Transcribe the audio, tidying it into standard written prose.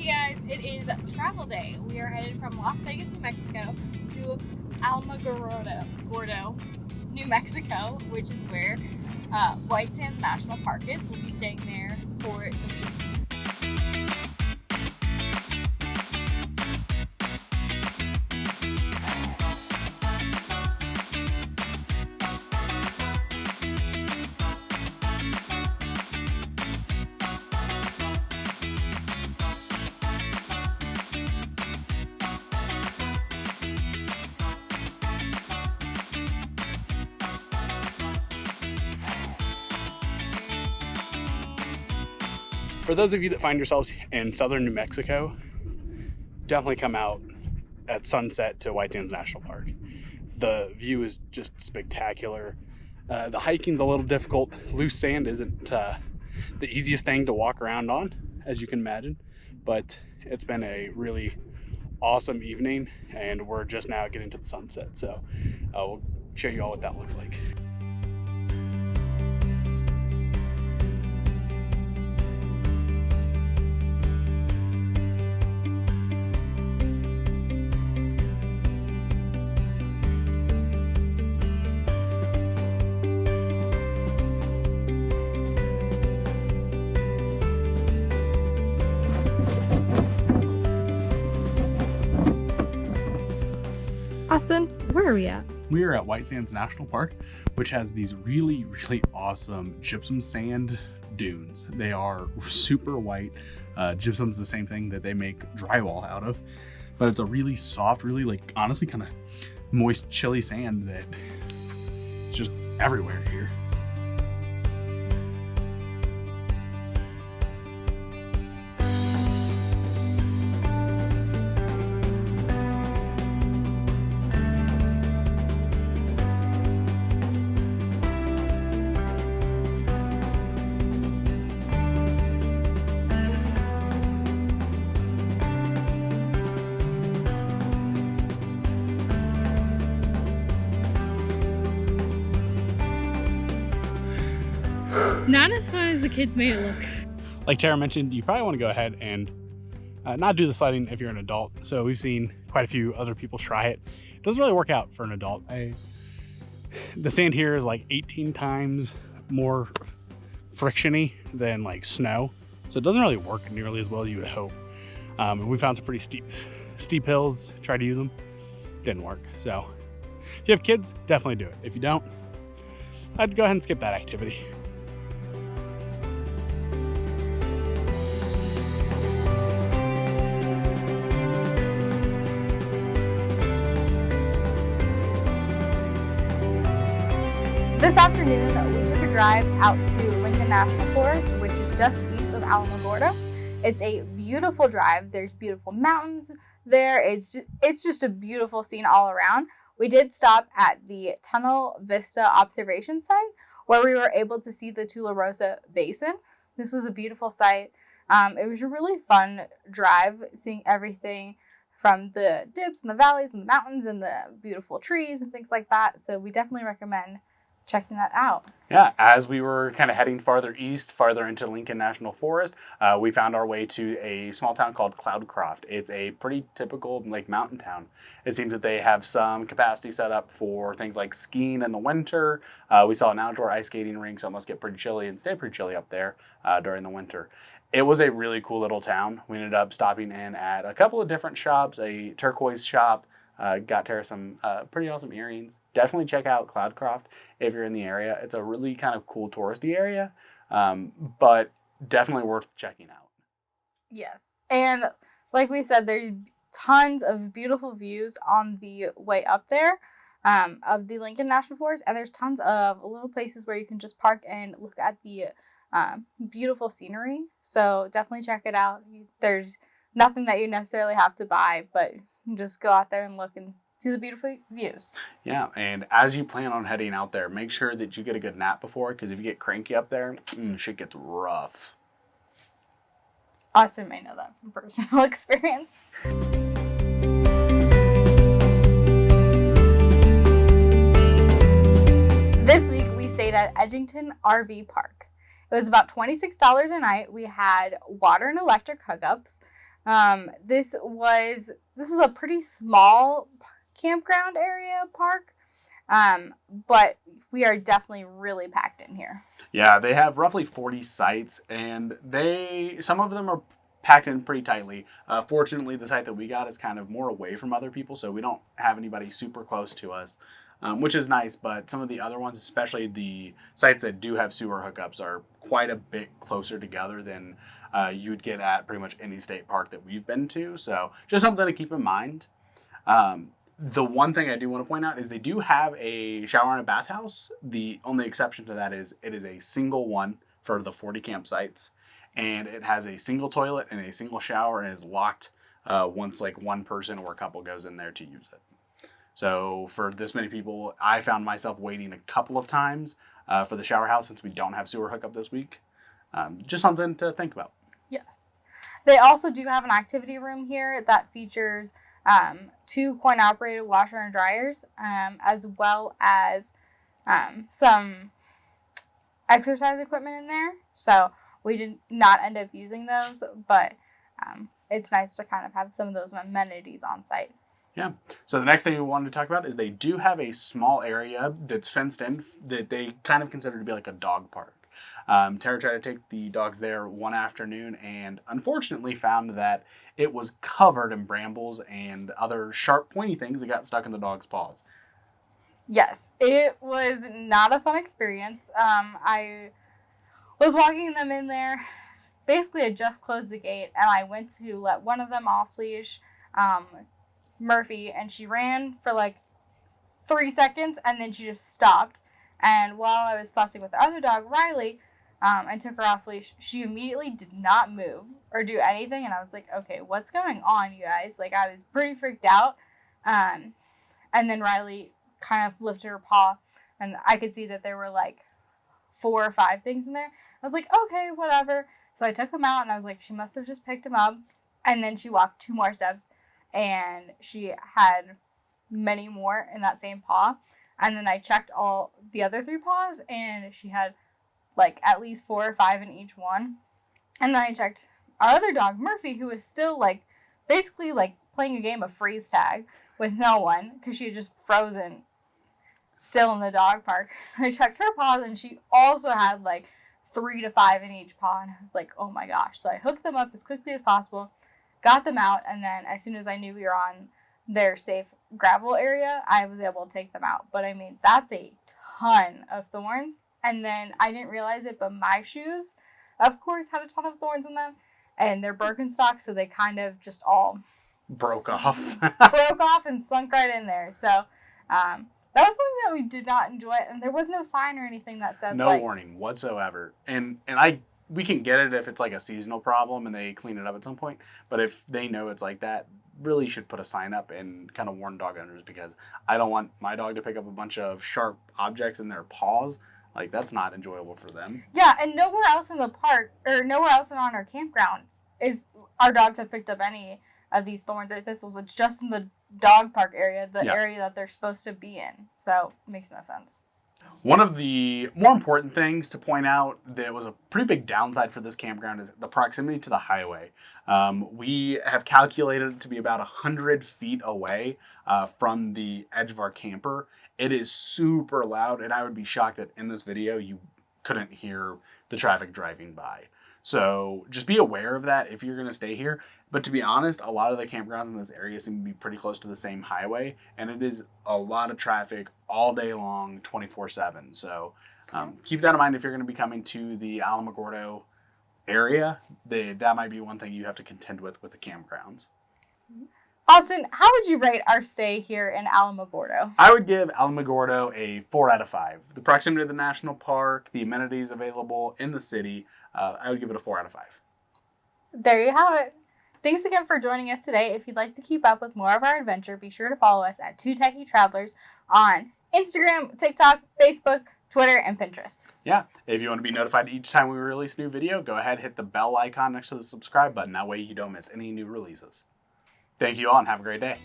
Hey guys, it is travel day. We are headed from Las Vegas, New Mexico to Alamogordo, New Mexico, which is where White Sands National Park is. We'll be staying there for the week. For those of you that find yourselves in southern New Mexico, definitely come out at sunset to White Sands National Park. The view is just spectacular. The hiking's a little difficult. Loose sand isn't the easiest thing to walk around on, as you can imagine, but it's been a really awesome evening, and we're just now getting to the sunset, so we'll show you all what that looks like. Austin, where are we at? We are at White Sands National Park, which has these really, really awesome gypsum sand dunes. They are super white. Gypsum's the same thing that they make drywall out of, but it's a really soft, really honestly kind of moist, chilly sand that is just everywhere here. Not as fun as the kids made it look. Like Tara mentioned, you probably want to go ahead and not do the sliding if you're an adult. So we've seen quite a few other people try it. It doesn't really work out for an adult. The sand here is like 18 times more frictiony than like snow. So it doesn't really work nearly as well as you would hope. And we found some pretty steep hills, tried to use them, didn't work. So if you have kids, definitely do it. If you don't, I'd go ahead and skip that activity. This afternoon, we took a drive out to Lincoln National Forest, which is just east of Alamogordo. It's a beautiful drive. There's beautiful mountains there. It's just a beautiful scene all around. We did stop at the Tunnel Vista observation site where we were able to see the Tularosa Basin. This was a beautiful site. It was a really fun drive, seeing everything from the dips and the valleys and the mountains and the beautiful trees and things like that. So we definitely recommend checking that out. Yeah, as we were kind of heading farther east, farther into Lincoln National Forest, we found our way to a small town called Cloudcroft. It's a pretty typical mountain town. It seems that they have some capacity set up for things like skiing in the winter. We saw an outdoor ice skating rink, so it must get pretty chilly and stay pretty chilly up there during the winter. It was a really cool little town. We ended up stopping in at a couple of different shops, a turquoise shop, got Tara some pretty awesome earrings. Definitely check out Cloudcroft if you're in the area. It's a really kind of cool touristy area, but definitely worth checking out. Yes. And like we said, there's tons of beautiful views on the way up there of the Lincoln National Forest. And there's tons of little places where you can just park and look at the beautiful scenery. So definitely check it out. There's nothing that you necessarily have to buy, but just go out there and look and see the beautiful views. Yeah, and as you plan on heading out there, make sure that you get a good nap before, because if you get cranky up there, shit gets rough. Austin may know that from personal experience. This week we stayed at Edgington RV Park. It was about $26 a night. We had water and electric hookups. This is a pretty small campground area park, but we are definitely really packed in here. Yeah, they have roughly 40 sites, and some of them are packed in pretty tightly. Fortunately, the site that we got is kind of more away from other people, so we don't have anybody super close to us, which is nice. But some of the other ones, especially the sites that do have sewer hookups, are quite a bit closer together than you'd get at pretty much any state park that we've been to. So just something to keep in mind. The one thing I do want to point out is they do have a shower and a bathhouse. The only exception to that is it is a single one for the 40 campsites, and it has a single toilet and a single shower, and is locked once like one person or a couple goes in there to use it. So for this many people, I found myself waiting a couple of times for the shower house since we don't have sewer hookup this week. Just something to think about. Yes. They also do have an activity room here that features 2 coin-operated washer and dryers, as well as some exercise equipment in there. So we did not end up using those, but it's nice to kind of have some of those amenities on site. Yeah. So the next thing we wanted to talk about is they do have a small area that's fenced in that they kind of consider to be like a dog park. Tara tried to take the dogs there one afternoon and unfortunately found that it was covered in brambles and other sharp, pointy things that got stuck in the dog's paws. Yes, it was not a fun experience. I was walking them in there. Basically, I just closed the gate and I went to let one of them off leash, Murphy, and she ran for like 3 seconds and then she just stopped. And while I was fussing with the other dog, Riley, and took her off leash, she immediately did not move or do anything. And I was like, okay, what's going on, you guys? Like, I was pretty freaked out. And then Riley kind of lifted her paw and I could see that there were like 4 or 5 things in there. I was like, okay, whatever. So I took him out and I was like, she must have just picked him up. And then she walked 2 more steps and she had many more in that same paw. And then I checked all the other 3 paws and she had like at least 4 or 5 in each one. And then I checked our other dog, Murphy, who was still like basically like playing a game of freeze tag with no one because she had just frozen still in the dog park. I checked her paws and she also had like 3 to 5 in each paw. And I was like, oh my gosh. So I hooked them up as quickly as possible, got them out. And then as soon as I knew we were on their safe gravel area, I was able to take them out. But I mean, that's a ton of thorns. And then I didn't realize it, but my shoes, of course, had a ton of thorns in them. And they're Birkenstocks, so they kind of just all broke off and sunk right in there. So that was something that we did not enjoy. And there was no sign or anything that said no warning whatsoever. And we can get it if it's like a seasonal problem and they clean it up at some point. But if they know it's like that, really should put a sign up and kind of warn dog owners, because I don't want my dog to pick up a bunch of sharp objects in their paws. Like, that's not enjoyable for them. Yeah, and nowhere else in the park, or nowhere else on our campground, is our dogs have picked up any of these thorns or thistles. It's just in the dog park area, the area that they're supposed to be in. So, it makes no sense. One of the more important things to point out that was a pretty big downside for this campground is the proximity to the highway. We have calculated it to be about 100 feet away from the edge of our camper. It is super loud, and I would be shocked that in this video you couldn't hear the traffic driving by. So just be aware of that if you're going to stay here. But to be honest, a lot of the campgrounds in this area seem to be pretty close to the same highway, and it is a lot of traffic all day long, 24/7. So keep that in mind if you're going to be coming to the Alamogordo area. That might be one thing you have to contend with the campgrounds. Austin, how would you rate our stay here in Alamogordo? I would give Alamogordo a 4 out of 5. The proximity to the national park, the amenities available in the city, I would give it a 4 out of 5. There you have it. Thanks again for joining us today. If you'd like to keep up with more of our adventure, be sure to follow us at 2 Techie Travelers on Instagram, TikTok, Facebook, Twitter, and Pinterest. Yeah, if you want to be notified each time we release a new video, go ahead, hit the bell icon next to the subscribe button. That way you don't miss any new releases. Thank you all and have a great day.